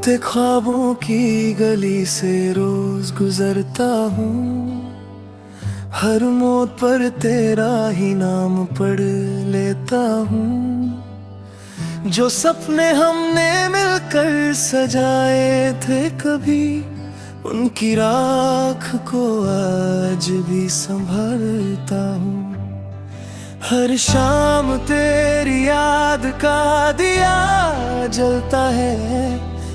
टूटे ख्वाबों की गली से रोज गुजरता हूँ। हर मोड़ पर तेरा ही नाम पढ़ लेता हूँ। जो सपने हमने मिलकर सजाए थे कभी, उनकी राख को आज भी संभालता हूँ। हर शाम तेरी याद का दिया जलता है।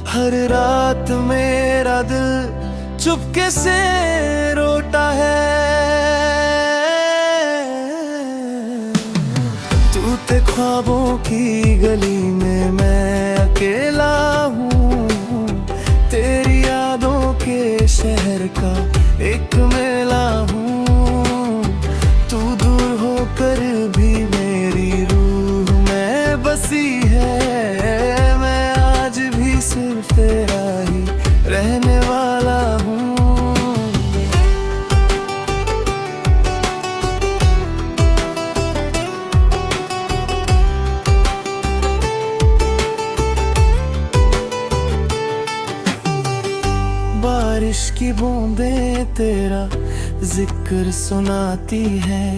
हर रात मेरा दिल चुपके से रोता है। टूटे ख्वाबों की गली में मैं अकेला हूँ। तेरी यादों के शहर का एक मेला हूँ। तू दूर होकर भी मेरी रूह में बसी है। मैं आज भी सिर्फ तेरा ही रहने वाला हूँ। बारिश की बूंदें तेरा जिक्र सुनाती है।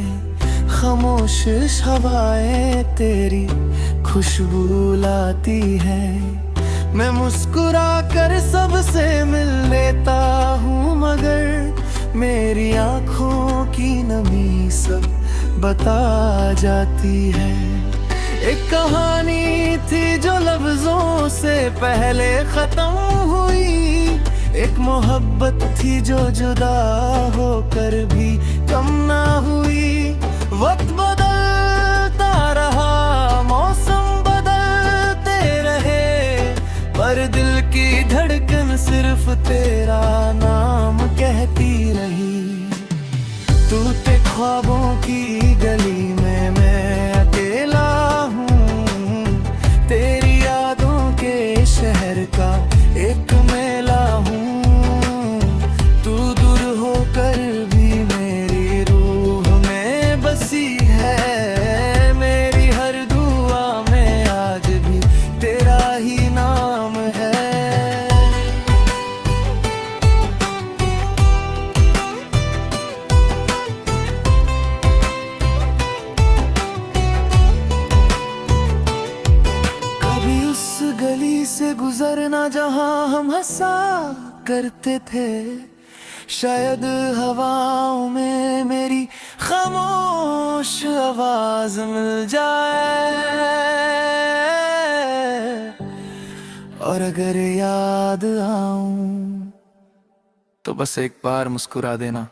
खामोश हवाएं तेरी खुशबू लाती है। मैं मुस्कुरा कर सबसे मिल लेता हूँ, मगर मेरी आँखों की नमी सब बता जाती है। एक कहानी थी जो लफ्जों से पहले खत्म हुई। एक मोहब्बत थी जो जुदा होकर भी कम ना हुई। वक्त बदलता रहा, मौसम बदलते रहे, पर दिल की धड़कन सिर्फ तेरा नाम कहती रही। टूटे ख्वाबों की गली में मैं अकेला हूँ। तेरी यादों के शहर का एक मेला हूँ। तू दूर होकर भी मेरी रूह में बसी है। मेरी हर दुआ में आज भी तेरा ही नाम है। कभी उस गली से गुजरना जहां हम हंसा करते थे। शायद हवाओं में मेरी खामोश आवाज मिल जाए। और अगर याद आऊं तो बस एक बार मुस्कुरा देना।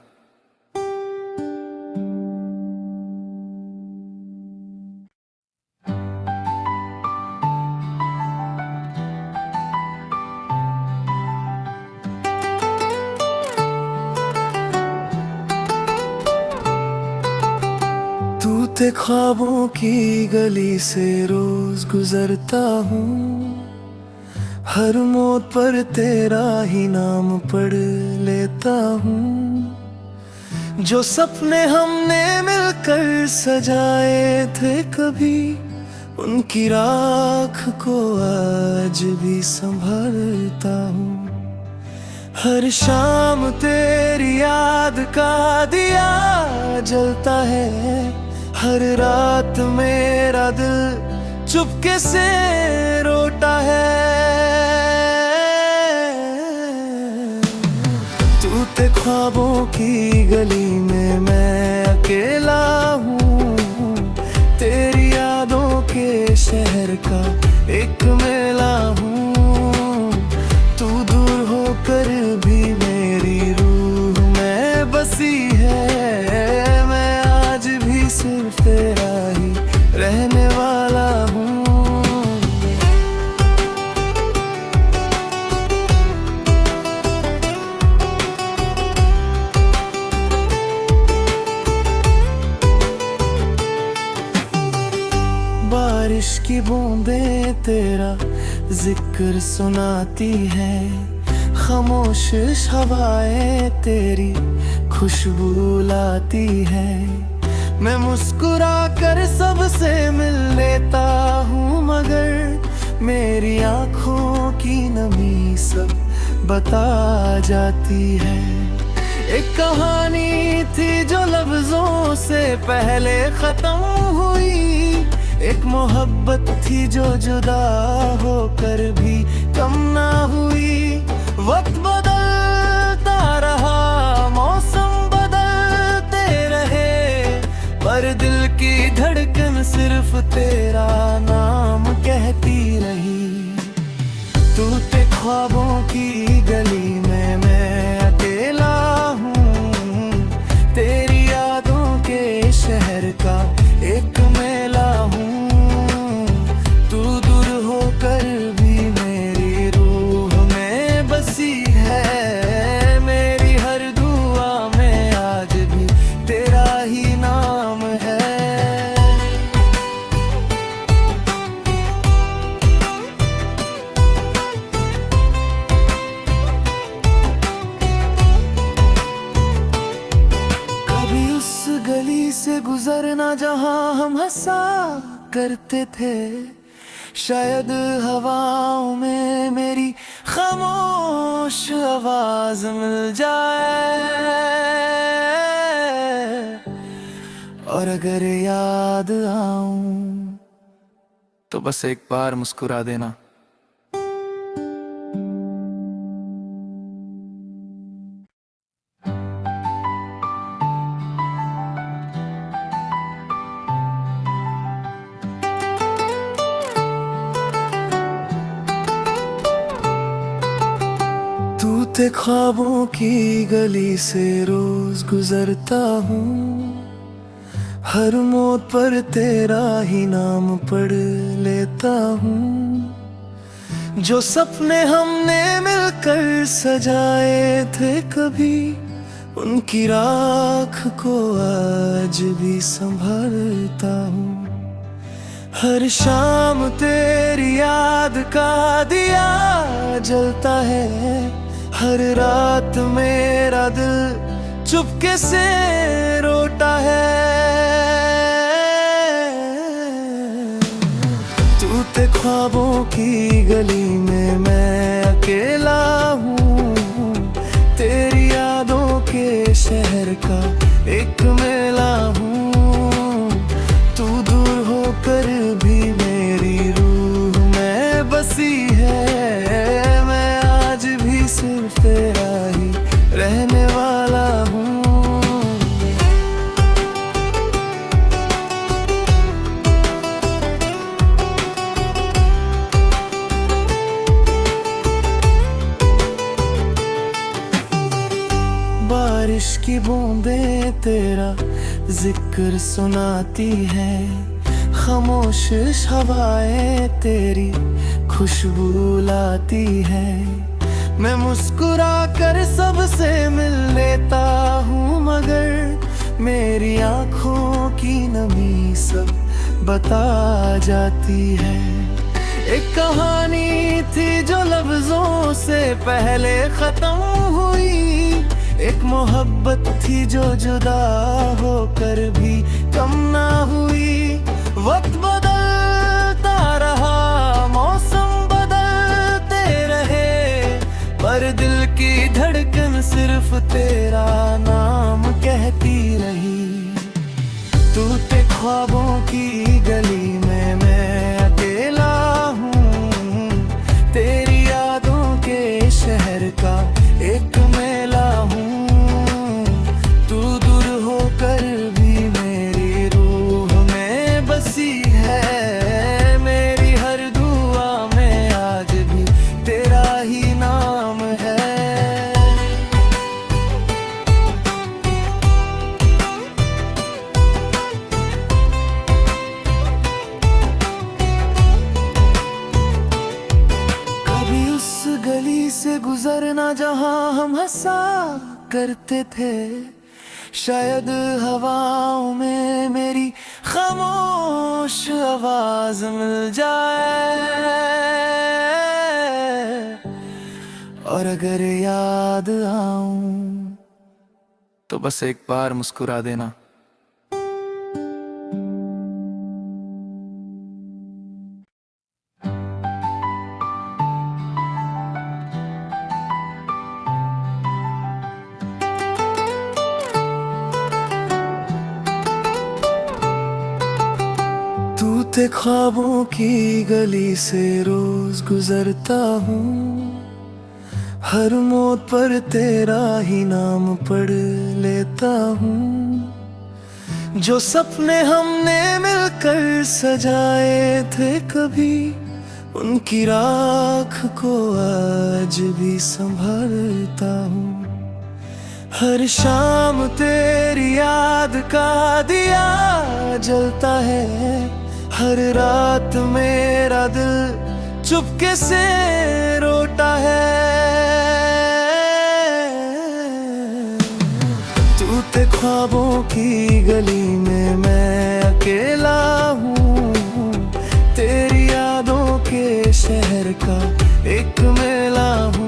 टूटे ख्वाबों की गली से रोज गुजरता हूँ। हर मोड़ पर तेरा ही नाम पढ़ लेता हूँ। जो सपने हमने मिलकर सजाए थे कभी, उनकी राख को आज भी संभालता हूँ। हर शाम तेरी याद का दिया जलता है। हर रात मेरा दिल चुपके से रोता है। टूटे ख्वाबों की गली में मैं अकेला हूँ। तेरी यादों के शहर का एक मेला हूँ। तू दूर होकर भी मेरी रूह में बसी है। मैं आज भी सिर्फ तेरा ही रहने वाला हूँ। बारिश की बूंदें तेरा जिक्र सुनाती है। खामोश हवाएं तेरी खुशबू लाती है। मैं मुस्कुरा कर सबसे मिल लेता हूँ, मगर मेरी आंखों की नमी सब बता जाती है। एक कहानी थी जो लफ्जों से पहले खत्म हुई, एक मोहब्बत थी जो जुदा होकर भी कम ना हुई। वक्त बदलता रहा, मौसम बदलते रहे, पर दिल की धड़कन सिर्फ तेरा नाम कहती रही। तू ते ख्वाबों की गली में मैं अकेला हूँ, तेरी यादों के शहर का एक मेला हूँ। तू दूर होकर भी मेरी रूह में बसी है, मेरी हर दुआ में आज भी तेरा ही नाम है। गली से गुजरना जहां हम हंसा करते थे, शायद हवाओं में मेरी खामोश आवाज मिल जाए। और अगर याद आऊं तो बस एक बार मुस्कुरा देना। तूते ख्वाबों की गली से रोज गुजरता हूँ, हर मोड़ पर तेरा ही नाम पढ़ लेता हूँ। जो सपने हमने मिलकर सजाए थे कभी, उनकी राख को आज भी संभालता हूँ। हर शाम तेरी याद का दिया जलता है, हर रात मेरा दिल चुपके से रोता है। तू ते ख्वाबों की गली में मैं अकेला हूँ, तेरी यादों के शहर का एक मेला हूँ। तू दूर होकर भी मेरी रूह में बसी है, मैं आज भी सिर्फ तेरा ही रहने वाला हूँ। बारिश की बूंदें तेरा जिक्र सुनाती है, खामोश हवाएं तेरी खुशबू लाती है। मैं मुस्कुरा कर सबसे मिल लेता हूँ, मगर मेरी आंखों की नमी सब बता जाती है। एक कहानी थी जो लफ्जों से पहले खत्म हुई, एक मोहब्बत थी जो जुदा होकर भी कम ना हुई। वक्त बदलता रहा, मौसम बदलते रहे, पर दिल की धड़कन सिर्फ तेरा नाम कहती रही। तू ते ख्वाबों की गली में मैं अकेला हूँ, तेरी यादों के शहर का एक मेला हूँ। तू दूर होकर भी मेरी रूह में बसी है, मेरी हर दुआ में आज भी तेरा ही नाम है। कभी उस गली से गुजरना जहां हम हंसा करते थे, शायद हवाओं में मेरी खामोश आवाज मिल जाए। और अगर याद आऊं तो बस एक बार मुस्कुरा देना। टूटे ख्वाबों की गली से रोज गुजरता हूँ, हर मोड़ पर तेरा ही नाम पढ़ लेता हूँ। जो सपने हमने मिलकर सजाए थे कभी, उनकी राख को आज भी संभालता हूँ। हर शाम तेरी याद का दिया जलता है, हर रात मेरा दिल चुपके से रोता है। टूटे ख्वाबों की गली में मैं अकेला हूँ, तेरी यादों के शहर का एक मेला हूँ।